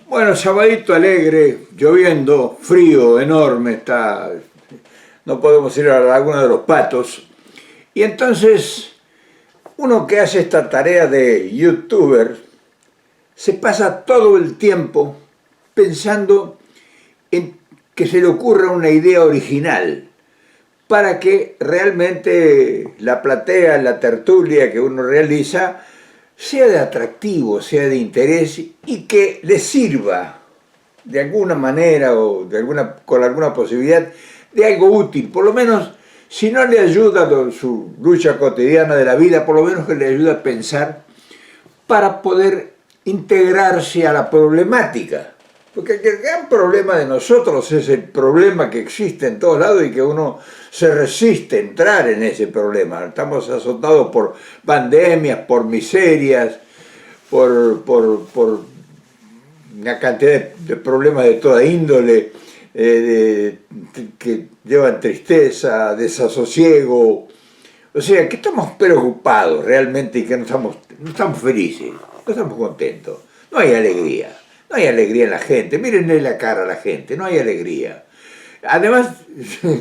Bueno, sabadito alegre, lloviendo, frío, enorme, está, no podemos ir a la Laguna de los Patos. Y entonces, uno que hace esta tarea de youtuber, se pasa todo el tiempo pensando en que se le ocurra una idea original para que realmente la platea, la tertulia que uno realiza, sea de atractivo, sea de interés y que le sirva de alguna manera o con alguna posibilidad de algo útil, por lo menos si no le ayuda a su lucha cotidiana de la vida, por lo menos que le ayude a pensar para poder integrarse a la problemática. Porque el gran problema de nosotros es el problema que existe en todos lados y que uno se resiste a entrar en ese problema. Estamos azotados por pandemias, por miserias, por una cantidad de problemas de toda índole, que llevan tristeza, desasosiego. O sea, que estamos preocupados realmente y que no estamos felices, no estamos contentos, no hay alegría. No hay alegría en la gente, mírenle la cara a la gente, no hay alegría. Además,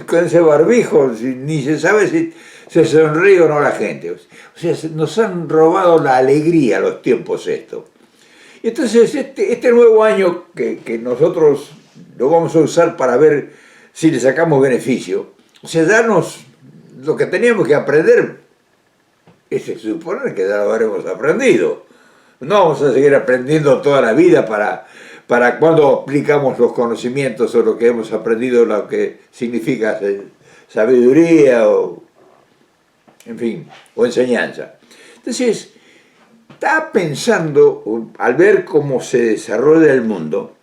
con ese barbijo, ni se sabe si se sonríe o no la gente. O sea, nos han robado la alegría los tiempos estos. Y entonces, este nuevo año que nosotros lo vamos a usar para ver si le sacamos beneficio, o sea, darnos lo que teníamos que aprender, es suponer que ya lo habremos aprendido. No vamos a seguir aprendiendo toda la vida para cuando aplicamos los conocimientos o lo que hemos aprendido, lo que significa sabiduría o, en fin, o enseñanza. Entonces, estaba pensando, al ver cómo se desarrolla el mundo,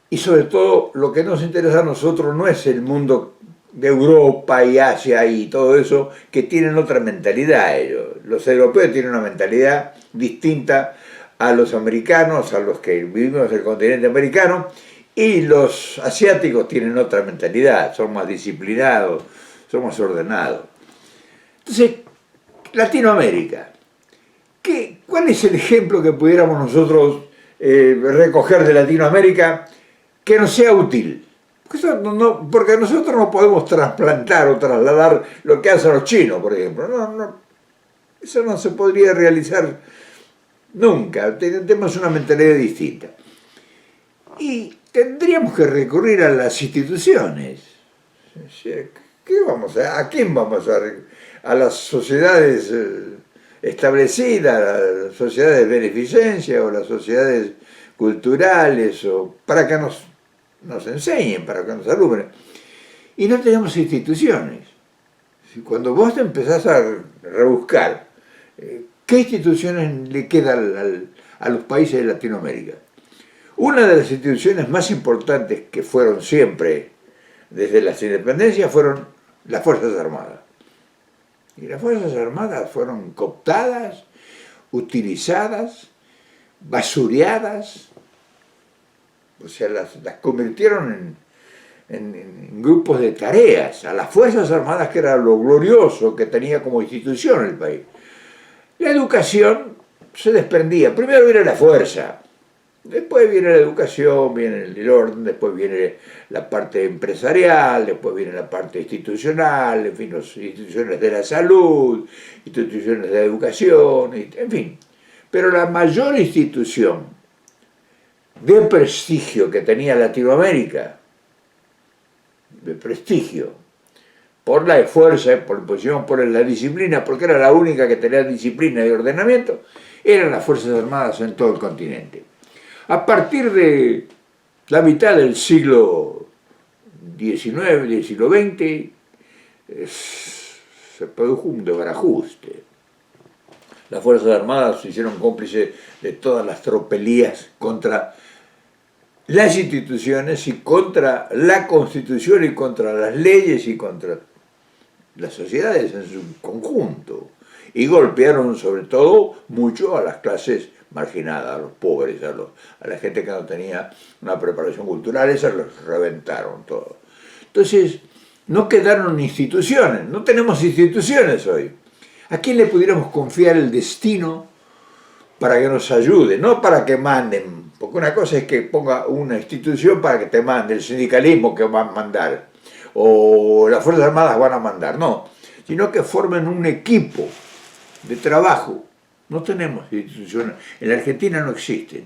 y sobre todo lo que nos interesa a nosotros no es el mundo de Europa y Asia y todo eso, que tienen otra mentalidad ellos. Los europeos tienen una mentalidad distinta a los americanos, a los que vivimos en el continente americano, y los asiáticos tienen otra mentalidad, son más disciplinados, son más ordenados. Entonces, Latinoamérica, ¿cuál es el ejemplo que pudiéramos nosotros recoger de Latinoamérica que nos sea útil? Porque nosotros no podemos trasplantar o trasladar lo que hacen los chinos, por ejemplo. Eso no se podría realizar nunca. Tenemos una mentalidad distinta. Y tendríamos que recurrir a las instituciones. ¿A quién vamos a las sociedades establecidas, a las sociedades de beneficencia o las sociedades culturales, o para que nos enseñen, para que nos alumnen? Y no tenemos instituciones. Cuando vos te empezás a rebuscar, ¿qué instituciones le quedan a los países de Latinoamérica? Una de las instituciones más importantes que fueron siempre, desde las independencias, fueron las Fuerzas Armadas. Y las Fuerzas Armadas fueron cooptadas, utilizadas, basureadas, o sea, las convirtieron en grupos de tareas, a las Fuerzas Armadas, que era lo glorioso que tenía como institución el país. La educación se desprendía. Primero viene la fuerza, después viene la educación, viene el orden, después viene la parte empresarial, después viene la parte institucional, en fin, las instituciones de la salud, instituciones de la educación, en fin. Pero la mayor institución de prestigio que tenía Latinoamérica, de prestigio, por la fuerza, por la disciplina, porque era la única que tenía disciplina y ordenamiento, eran las Fuerzas Armadas en todo el continente. A partir de la mitad del siglo XIX, del siglo XX, se produjo un desbarajuste. Las Fuerzas Armadas se hicieron cómplices de todas las tropelías contra las instituciones y contra la Constitución y contra las leyes y contra las sociedades en su conjunto, y golpearon sobre todo mucho a las clases marginadas, a los pobres, a la gente que no tenía una preparación cultural, esas los reventaron todo. Entonces, no quedaron instituciones, no tenemos instituciones hoy. ¿A quién le pudiéramos confiar el destino para que nos ayude? No para que manden Porque una cosa es que ponga una institución para que te mande, el sindicalismo que va a mandar, o las Fuerzas Armadas van a mandar, no, sino que formen un equipo de trabajo. No tenemos instituciones, en la Argentina no existen,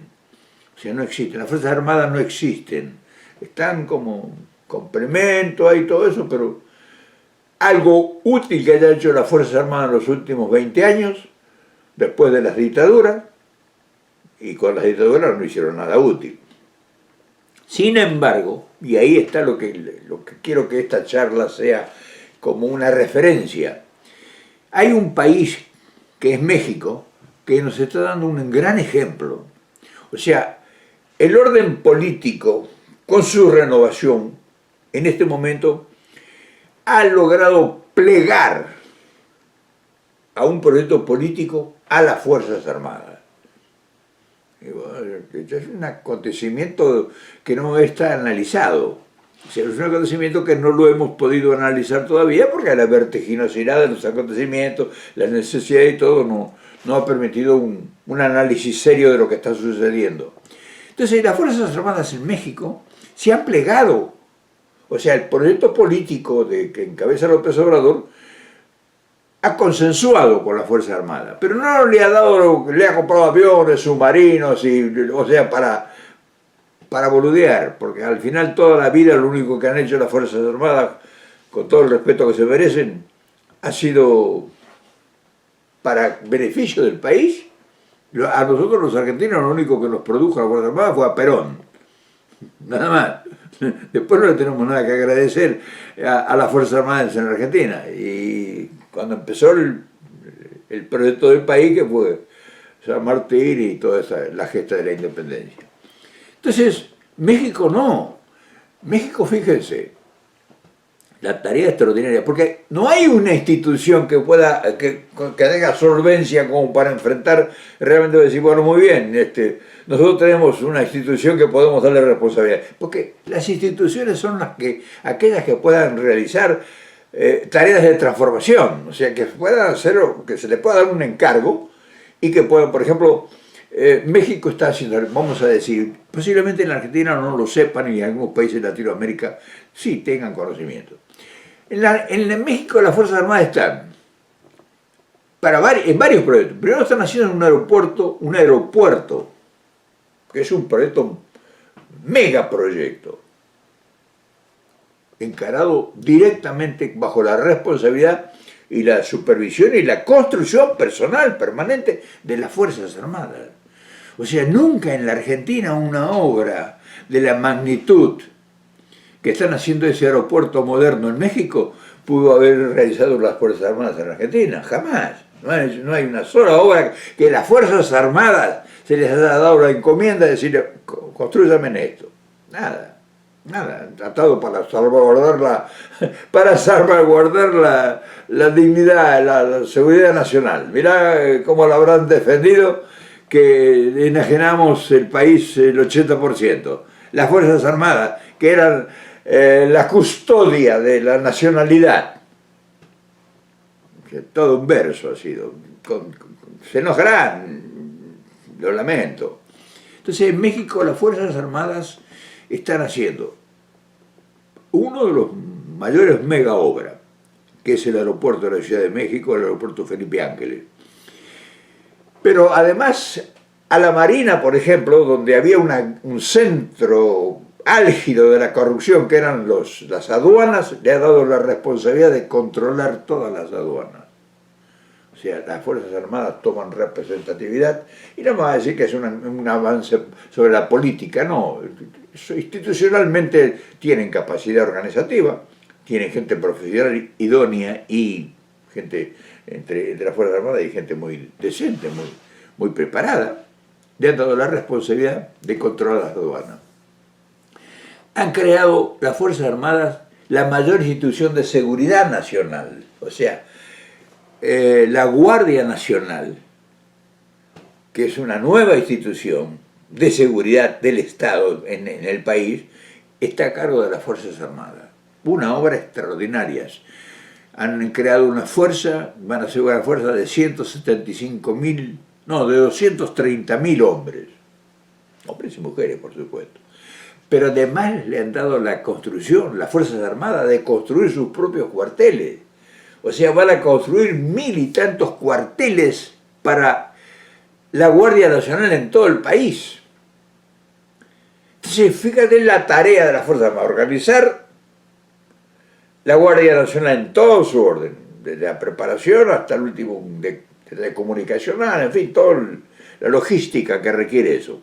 o sea, no existen, las Fuerzas Armadas no existen, están como complemento ahí todo eso, pero algo útil que haya hecho las Fuerzas Armadas en los últimos 20 años, después de las dictaduras, y con las dictaduras no hicieron nada útil. Sin embargo, y ahí está lo que quiero que esta charla sea como una referencia, hay un país que es México, que nos está dando un gran ejemplo. O sea, el orden político, con su renovación, en este momento, ha logrado plegar a un proyecto político a las Fuerzas Armadas. Es un acontecimiento que no está analizado. O sea, es un acontecimiento que no lo hemos podido analizar todavía porque la vertiginosidad de los acontecimientos, la necesidad y todo no ha permitido un análisis serio de lo que está sucediendo. Entonces, las Fuerzas Armadas en México se han plegado. O sea, el proyecto político que encabeza López Obrador ha consensuado con la Fuerza Armada, pero no le ha dado, le ha comprado aviones, submarinos, o sea, para boludear, porque al final toda la vida lo único que han hecho las Fuerzas Armadas, con todo el respeto que se merecen, ha sido para beneficio del país. A nosotros los argentinos lo único que nos produjo la Fuerza Armada fue a Perón, nada más. Después no le tenemos nada que agradecer a las Fuerzas Armadas en Argentina. Y cuando empezó el proyecto del país, que fue San Martín y toda la gesta de la independencia. Entonces, México no. México, fíjense, la tarea extraordinaria, porque no hay una institución que tenga solvencia como para enfrentar realmente decir, bueno, muy bien, nosotros tenemos una institución que podemos darle responsabilidad, porque las instituciones son aquellas que puedan realizar tareas de transformación, o sea, que puedan hacer, que se les pueda dar un encargo y que puedan, por ejemplo, México está haciendo, vamos a decir, posiblemente en la Argentina no lo sepan y en algunos países de Latinoamérica sí tengan conocimiento. En México las Fuerzas Armadas están en varios proyectos. Primero están haciendo un aeropuerto, que es un proyecto, megaproyecto, encarado directamente bajo la responsabilidad y la supervisión y la construcción personal permanente de las Fuerzas Armadas. O sea, nunca en la Argentina una obra de la magnitud que están haciendo ese aeropuerto moderno en México pudo haber realizado las Fuerzas Armadas en Argentina, jamás. No hay una sola obra que las Fuerzas Armadas se les haya dado la encomienda de decirle, construyame esto. Nada, tratado para salvaguardar la dignidad, la seguridad nacional. Mirá cómo lo habrán defendido, que enajenamos el país el 80%. Las Fuerzas Armadas, que eran la custodia de la nacionalidad. Que todo un verso ha sido. Se enojarán, lo lamento. Entonces, en México las Fuerzas Armadas están haciendo uno de los mayores mega obras, que es el aeropuerto de la Ciudad de México, el aeropuerto Felipe Ángeles. Pero además, a la Marina, por ejemplo, donde había un centro álgido de la corrupción, que eran las aduanas, le ha dado la responsabilidad de controlar todas las aduanas. O sea, las Fuerzas Armadas toman representatividad, y no me va a decir que es un avance sobre la política, no. Institucionalmente tienen capacidad organizativa, tienen gente profesional idónea y gente entre las Fuerzas Armadas y gente muy decente, muy preparada. Le han dado la responsabilidad de controlar las aduanas. Han creado las Fuerzas Armadas la mayor institución de seguridad nacional, o sea, la Guardia Nacional, que es una nueva institución de seguridad del Estado en el país, está a cargo de las Fuerzas Armadas. Una obra extraordinaria. Han creado una fuerza, van a ser una fuerza de 230.000 hombres. hombres y mujeres, por supuesto. Pero además le han dado la construcción, las Fuerzas Armadas, de construir sus propios cuarteles. O sea, van a construir 1000 y tantos cuarteles para la Guardia Nacional en todo el país. Entonces, fíjate la tarea de las Fuerzas Armadas, organizar la Guardia Nacional en todo su orden, desde la preparación hasta el último de comunicacional, en fin, toda la logística que requiere eso.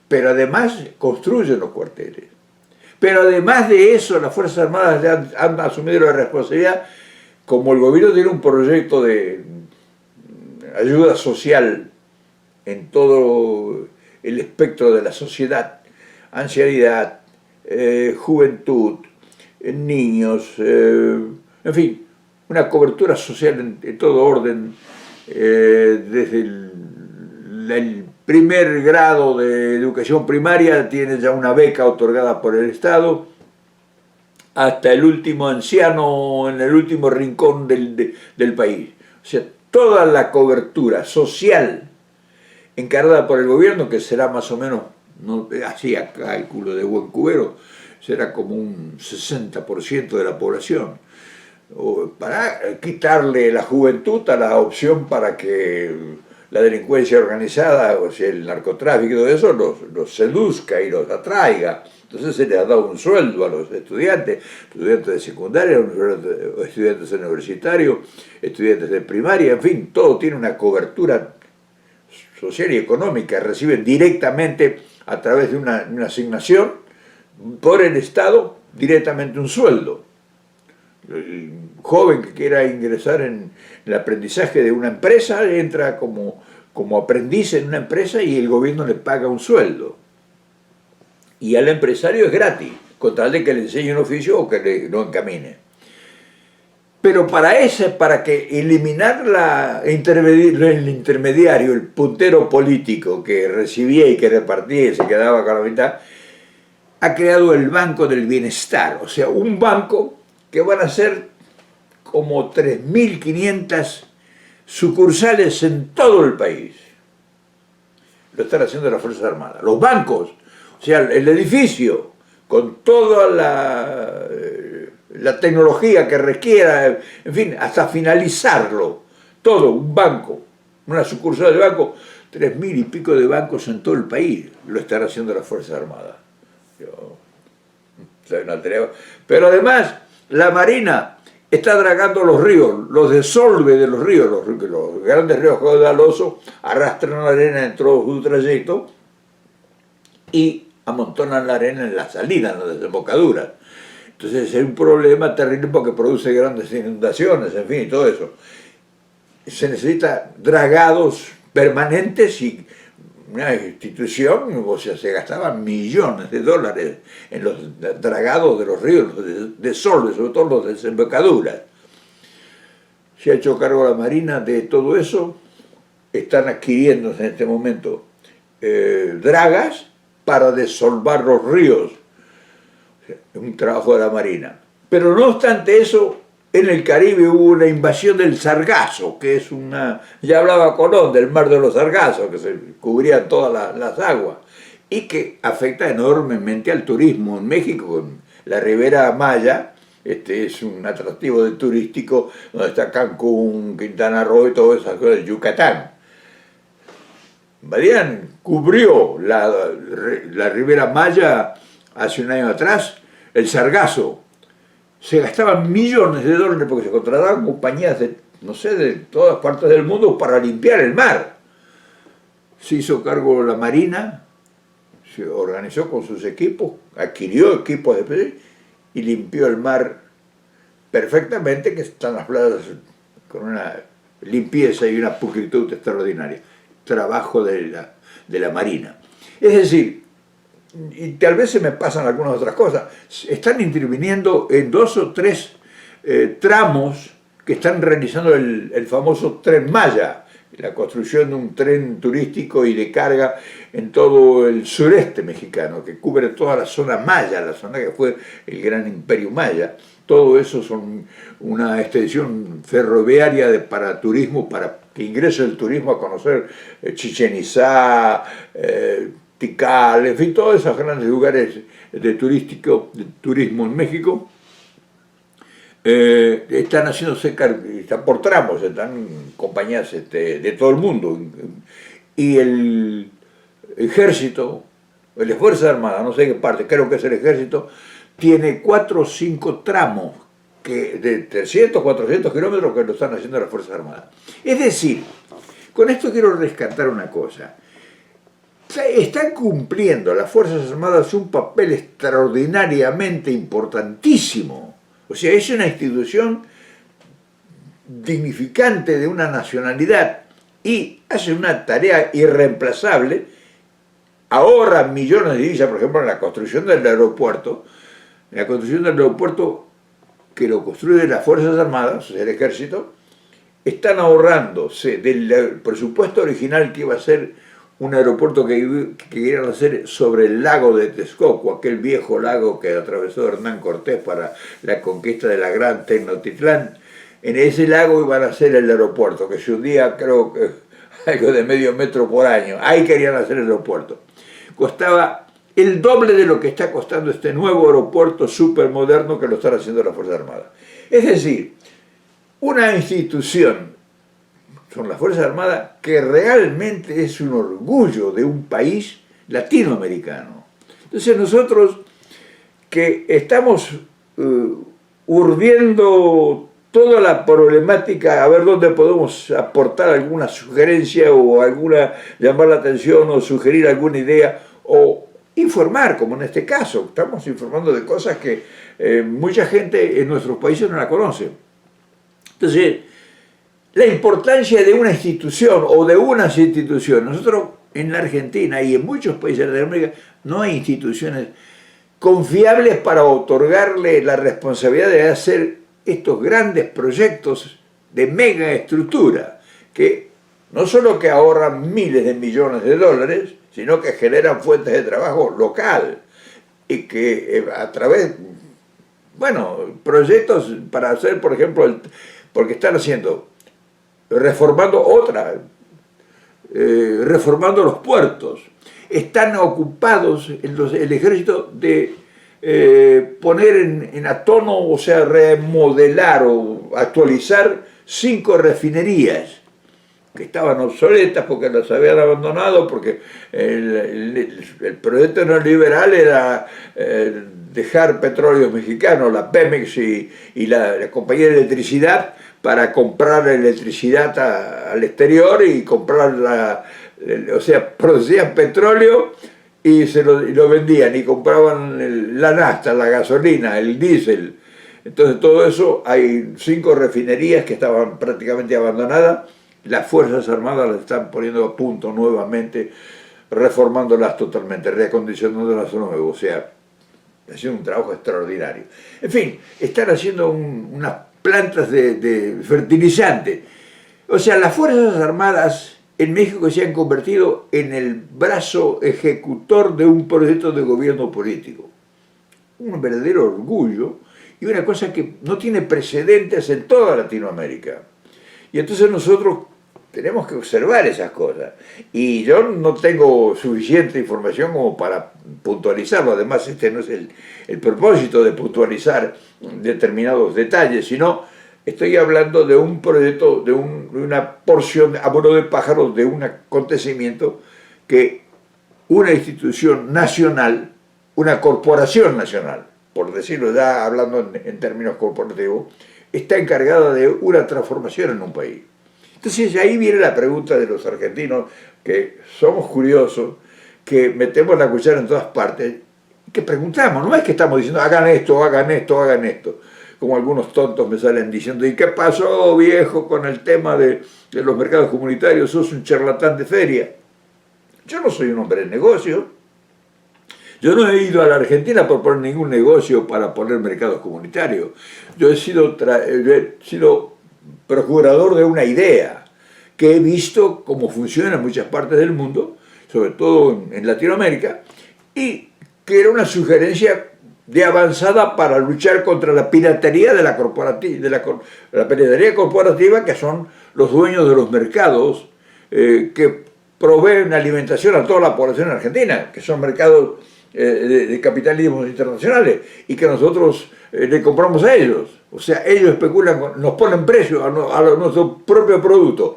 Pero además construyen los cuarteles. Pero además de eso, las Fuerzas Armadas han asumido la responsabilidad, como el gobierno tiene un proyecto de ayuda social en todo el espectro de la sociedad, ancianidad, juventud, niños, en fin, una cobertura social en todo orden, desde el primer grado de educación primaria tiene ya una beca otorgada por el Estado, hasta el último anciano en el último rincón del país. O sea, toda la cobertura social encargada por el gobierno, que será más o menos, no hacía cálculo de buen cubero, será como un 60% de la población, para quitarle la juventud a la opción para que la delincuencia organizada, o sea, el narcotráfico y todo eso, los seduzca y los atraiga. Entonces se les ha dado un sueldo a los estudiantes de secundaria, estudiantes universitarios, estudiantes de primaria, en fin, todo tiene una cobertura social y económica, reciben directamente a través de una asignación por el Estado directamente un sueldo. El joven que quiera ingresar en el aprendizaje de una empresa entra como aprendiz en una empresa y el gobierno le paga un sueldo. Y al empresario es gratis, con tal de que le enseñe un oficio o que lo encamine. Pero para que eliminar el intermediario, el puntero político que recibía y que repartía y se quedaba con la mitad, ha creado el Banco del Bienestar, o sea, un banco que van a ser como 3.500 sucursales en todo el país. Lo están haciendo las Fuerzas Armadas. Los bancos, o sea, el edificio, con toda la tecnología que requiera, en fin, hasta finalizarlo, todo, un banco, una sucursal de banco, 3.000 y pico de bancos en todo el país, lo están haciendo las Fuerzas Armadas. Pero además, la Marina está dragando los ríos, los desolve de los ríos, los grandes ríos caudalosos arrastran la arena en todo su trayecto y amontonan la arena en la salida, en las desembocaduras. Entonces es un problema terrible porque produce grandes inundaciones, en fin, y todo eso. Se necesita dragados permanentes y una institución, o sea, se gastaban millones de dólares en los dragados de los ríos, los desolves, sobre todo los de desembocaduras. Se ha hecho cargo la Marina de todo eso, están adquiriendo en este momento dragas para desolvar los ríos. O sea, es un trabajo de la Marina. Pero no obstante eso, en el Caribe hubo una invasión del sargazo, que es ya hablaba Colón del mar de los sargazos, que se cubrían todas las aguas, y que afecta enormemente al turismo. En México, con la Ribera Maya, es un atractivo turístico, donde está Cancún, Quintana Roo y todas esas cosas, Yucatán. Badián cubrió la Ribera Maya hace un año atrás, el sargazo. Se gastaban millones de dólares porque se contrataban compañías de, no sé, de todas partes del mundo para limpiar el mar. Se hizo cargo la Marina, se organizó con sus equipos, adquirió equipos y limpió el mar perfectamente, que están las playas con una limpieza y una pulcritud extraordinaria. Trabajo de la Marina. Es decir, y tal vez se me pasan algunas otras cosas, están interviniendo en 2 o 3 tramos que están realizando el famoso Tren Maya, la construcción de un tren turístico y de carga en todo el sureste mexicano, que cubre toda la zona maya, la zona que fue el gran imperio maya. Todo eso son una extensión ferroviaria para turismo, para que ingrese el turismo a conocer Chichén Itzá, Tikal, en fin, todos esos grandes lugares de turismo en México, están haciéndose están por tramos, están compañías de todo el mundo. Y el ejército, las Fuerzas Armadas, no sé qué parte, creo que es el ejército, tiene 4 o 5 tramos de 300, 400 kilómetros que lo están haciendo las Fuerzas Armadas. Es decir, con esto quiero rescatar una cosa. Están cumpliendo las Fuerzas Armadas un papel extraordinariamente importantísimo. O sea, es una institución dignificante de una nacionalidad y hace una tarea irreemplazable, ahorra millones de divisas, por ejemplo, en la construcción del aeropuerto, que lo construyen las Fuerzas Armadas, o sea, el Ejército, están ahorrándose del presupuesto original que iba a ser un aeropuerto que querían hacer sobre el lago de Texcoco, aquel viejo lago que atravesó Hernán Cortés para la conquista de la gran Tenochtitlán. En ese lago iban a hacer el aeropuerto, que se hundía, creo que algo de medio metro por año. Ahí querían hacer el aeropuerto. Costaba el doble de lo que está costando este nuevo aeropuerto súper moderno que lo están haciendo las Fuerzas Armadas. Es decir, una institución, son las Fuerzas Armadas, que realmente es un orgullo de un país latinoamericano. Entonces nosotros que estamos urdiendo toda la problemática, a ver dónde podemos aportar alguna sugerencia o llamar la atención o sugerir alguna idea o informar, como en este caso. Estamos informando de cosas que mucha gente en nuestros países no la conoce. Entonces, la importancia de una institución o de unas instituciones. Nosotros en la Argentina y en muchos países de Latinoamérica no hay instituciones confiables para otorgarle la responsabilidad de hacer estos grandes proyectos de mega estructura, que no solo que ahorran miles de millones de dólares, sino que generan fuentes de trabajo local y que a través, bueno, proyectos para hacer, por ejemplo, porque están haciendo, reformando los puertos, están ocupados el ejército de poner en a tono, o sea, remodelar o actualizar 5 refinerías que estaban obsoletas porque las habían abandonado, porque el proyecto neoliberal era dejar petróleos mexicanos, la Pemex y la compañía de electricidad, para comprar electricidad al exterior y comprar o sea, producían petróleo y lo vendían y compraban la nafta, la gasolina, el diésel. Entonces todo eso, hay 5 refinerías que estaban prácticamente abandonadas, las Fuerzas Armadas las están poniendo a punto nuevamente, reformándolas totalmente, reacondicionándolas de nuevo, o sea, haciendo un trabajo extraordinario. En fin, están haciendo unas plantas de fertilizante. O sea, las Fuerzas Armadas en México se han convertido en el brazo ejecutor de un proyecto de gobierno político. Un verdadero orgullo y una cosa que no tiene precedentes en toda Latinoamérica. Y entonces nosotros tenemos que observar esas cosas. Y yo no tengo suficiente información como para puntualizarlo. Además, este no es el propósito de puntualizar determinados detalles, sino estoy hablando de un proyecto, de una porción, a vuelo de pájaros, de un acontecimiento que una institución nacional, una corporación nacional, por decirlo ya hablando en términos corporativos, está encargada de una transformación en un país. Entonces ahí viene la pregunta de los argentinos, que somos curiosos, que metemos la cuchara en todas partes, que preguntamos, no es que estamos diciendo hagan esto, hagan esto, hagan esto, como algunos tontos me salen diciendo, ¿y qué pasó, viejo, con el tema de los mercados comunitarios? Sos un charlatán de feria. Yo no soy un hombre de negocio. Yo no he ido a la Argentina por poner ningún negocio para poner mercados comunitarios. Yo he sido procurador de una idea que he visto cómo funciona en muchas partes del mundo, sobre todo en Latinoamérica, y que era una sugerencia de avanzada para luchar contra la piratería de la piratería corporativa, que son los dueños de los mercados, que proveen alimentación a toda la población argentina, que son mercados de capitalismos internacionales, y que nosotros le compramos a ellos. O sea, ellos especulan, nos ponen precio a nuestro propio producto,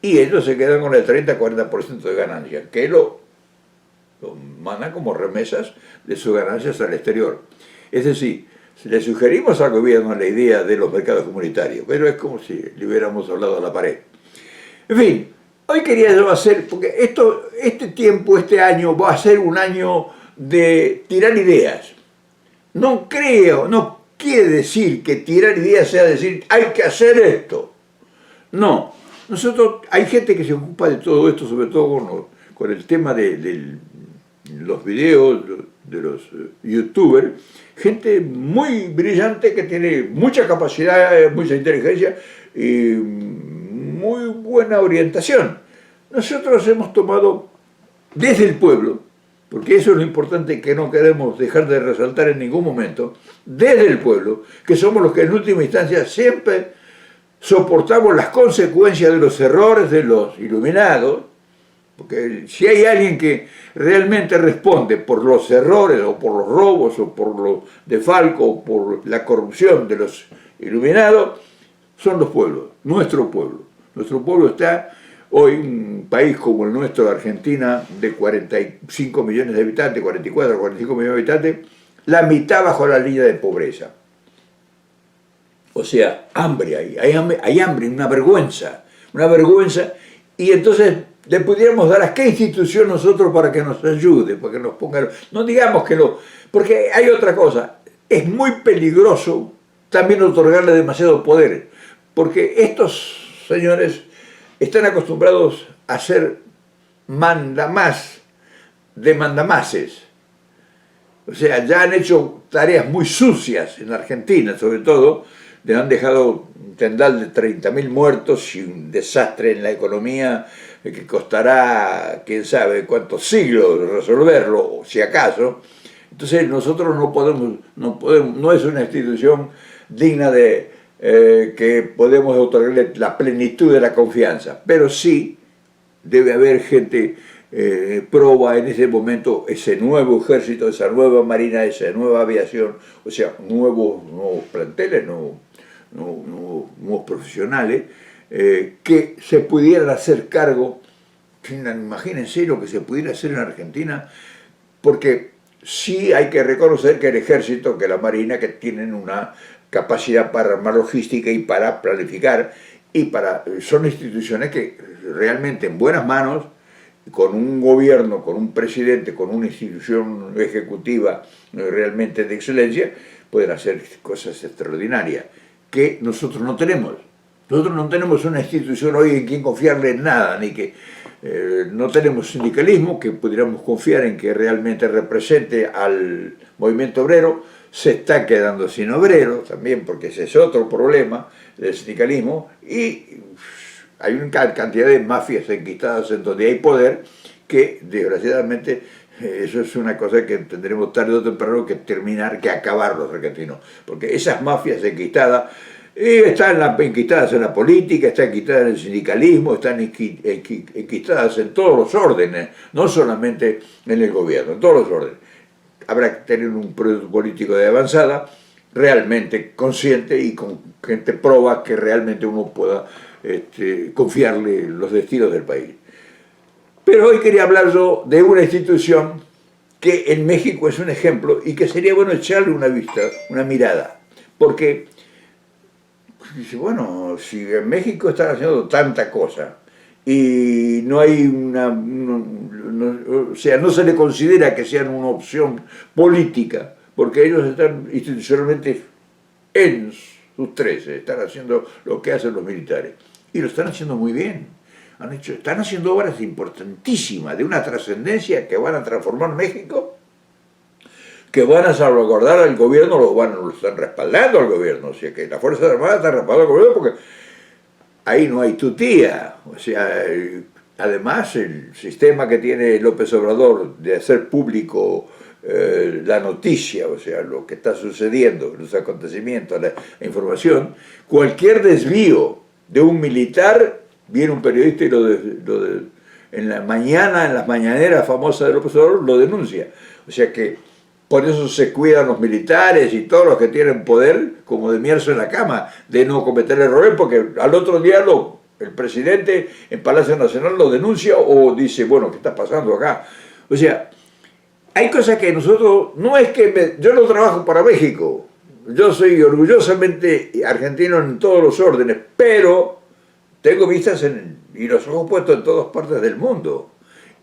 y ellos se quedan con el 30-40% de ganancia, que lo mandan como remesas de sus ganancias al exterior. Es decir, le sugerimos al gobierno la idea de los mercados comunitarios, pero es como si le hubiéramos hablado a la pared. En fin, hoy quería yo hacer, porque este tiempo, este año, va a ser un año de tirar ideas. No quiere decir que tirar ideas sea decir, hay que hacer esto. No, hay gente que se ocupa de todo esto, sobre todo con el tema de los videos, de los youtubers, gente muy brillante que tiene mucha capacidad, mucha inteligencia y muy buena orientación. Nosotros hemos tomado desde el pueblo, porque eso es lo importante que no queremos dejar de resaltar en ningún momento, desde el pueblo, que somos los que en última instancia siempre soportamos las consecuencias de los errores de los iluminados, porque si hay alguien que realmente responde por los errores o por los robos o por los desfalcos o por la corrupción de los iluminados, son los pueblos, nuestro pueblo. Nuestro pueblo está hoy, un país como el nuestro, Argentina, de 45 millones de habitantes, 44, 45 millones de habitantes, la mitad bajo la línea de pobreza. O sea, hambre hay hambre, una vergüenza, y entonces le pudiéramos dar a qué institución nosotros para que nos ayude, para que nos ponga, no digamos que no, porque hay otra cosa, es muy peligroso también otorgarle demasiado poder, porque estos señores están acostumbrados a ser mandamás de mandamases. O sea, ya han hecho tareas muy sucias en Argentina, sobre todo, le han dejado un tendal de 30.000 muertos y un desastre en la economía que costará, quién sabe cuántos siglos resolverlo, si acaso. Entonces nosotros no es una institución digna de que podemos otorgarle la plenitud de la confianza, pero sí debe haber gente proba en ese momento, ese nuevo ejército, esa nueva marina, esa nueva aviación, o sea, nuevos planteles, nuevos profesionales, que se pudieran hacer cargo. Imagínense lo que se pudiera hacer en Argentina, porque sí hay que reconocer que el ejército, que la marina, que tienen una capacidad para armar logística y para planificar, son instituciones que realmente en buenas manos, con un gobierno, con un presidente, con una institución ejecutiva realmente de excelencia, pueden hacer cosas extraordinarias, que nosotros no tenemos. Nosotros no tenemos una institución hoy en quien confiarle en nada, ni que no tenemos sindicalismo que pudiéramos confiar en que realmente represente al movimiento obrero. Se está quedando sin obreros también, porque ese es otro problema del sindicalismo, y hay una cantidad de mafias enquistadas en donde hay poder que desgraciadamente eso es una cosa que tendremos tarde o temprano que terminar, que acabar los argentinos, porque esas mafias enquistadas están enquistadas en la política, están enquistadas en el sindicalismo, están enquistadas en todos los órdenes, no solamente en el gobierno, en todos los órdenes. Habrá que tener un proyecto político de avanzada, realmente consciente y con gente proba que realmente uno pueda confiarle los destinos del país. Pero hoy quería hablar yo de una institución que en México es un ejemplo y que sería bueno echarle una mirada, porque dice, bueno, si en México están haciendo tanta cosa y no hay o sea, no se le considera que sean una opción política, porque ellos están institucionalmente en sus 13, están haciendo lo que hacen los militares, y lo están haciendo muy bien. Están haciendo obras importantísimas, de una trascendencia, que van a transformar México, que van a salvaguardar al gobierno, lo están respaldando al gobierno, o sea que las Fuerzas Armadas están respaldando al gobierno porque ahí no hay tutía. O sea, además el sistema que tiene López Obrador de hacer público la noticia, o sea, lo que está sucediendo, los acontecimientos, la información, cualquier desvío de un militar, viene un periodista y en la mañana, en las mañaneras famosas de López Obrador, lo denuncia. O sea que por eso se cuidan los militares y todos los que tienen poder, como de mierda en la cama, de no cometer errores, porque al otro día el presidente en Palacio Nacional lo denuncia o dice, bueno, ¿qué está pasando acá? O sea, hay cosas que nosotros, no es que yo no trabajo para México, yo soy orgullosamente argentino en todos los órdenes, pero tengo vistas y los ojos puestos en todas partes del mundo.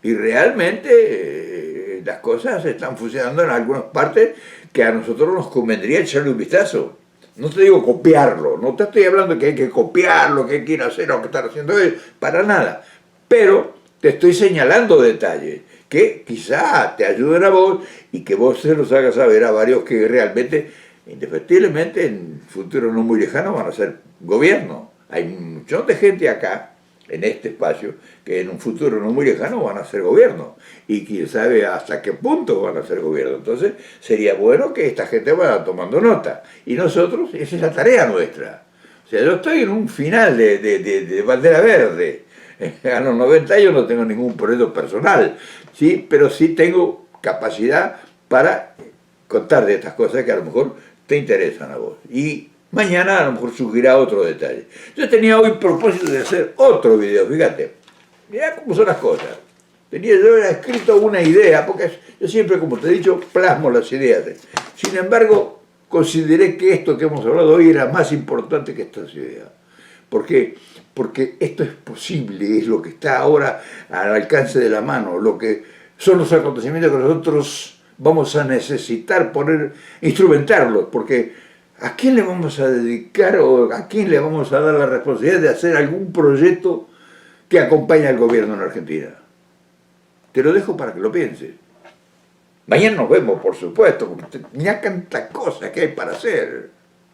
Y realmente las cosas están funcionando en algunas partes que a nosotros nos convendría echarle un vistazo. No te digo copiarlo, no te estoy hablando que hay que copiarlo, que hay que ir a hacer o que están haciendo ellos, para nada. Pero te estoy señalando detalles que quizá te ayuden a vos y que vos se los hagas saber a varios que realmente, indefectiblemente, en futuro no muy lejano van a ser gobierno. Hay un montón de gente acá, en este espacio, que en un futuro no muy lejano van a ser gobierno. Y quién sabe hasta qué punto van a ser gobierno. Entonces, sería bueno que esta gente vaya tomando nota. Y nosotros, esa es la tarea nuestra. O sea, yo estoy en un final de bandera verde. A los 90 años no tengo ningún proyecto personal, ¿sí? Pero sí tengo capacidad para contar de estas cosas que a lo mejor te interesan a vos. Y mañana a lo mejor surgirá otro detalle. Yo tenía hoy propósito de hacer otro video, fíjate. Mirá cómo son las cosas. Yo había escrito una idea, porque yo siempre, como te he dicho, plasmo las ideas. Sin embargo, consideré que esto que hemos hablado hoy era más importante que estas ideas. ¿Por qué? Porque esto es posible, es lo que está ahora al alcance de la mano, lo que son los acontecimientos que nosotros vamos a necesitar instrumentarlos, porque ¿a quién le vamos a dedicar o a quién le vamos a dar la responsabilidad de hacer algún proyecto que acompañe al gobierno en Argentina? Te lo dejo para que lo pienses. Mañana nos vemos, por supuesto, porque mirá tantas cosas que hay para hacer.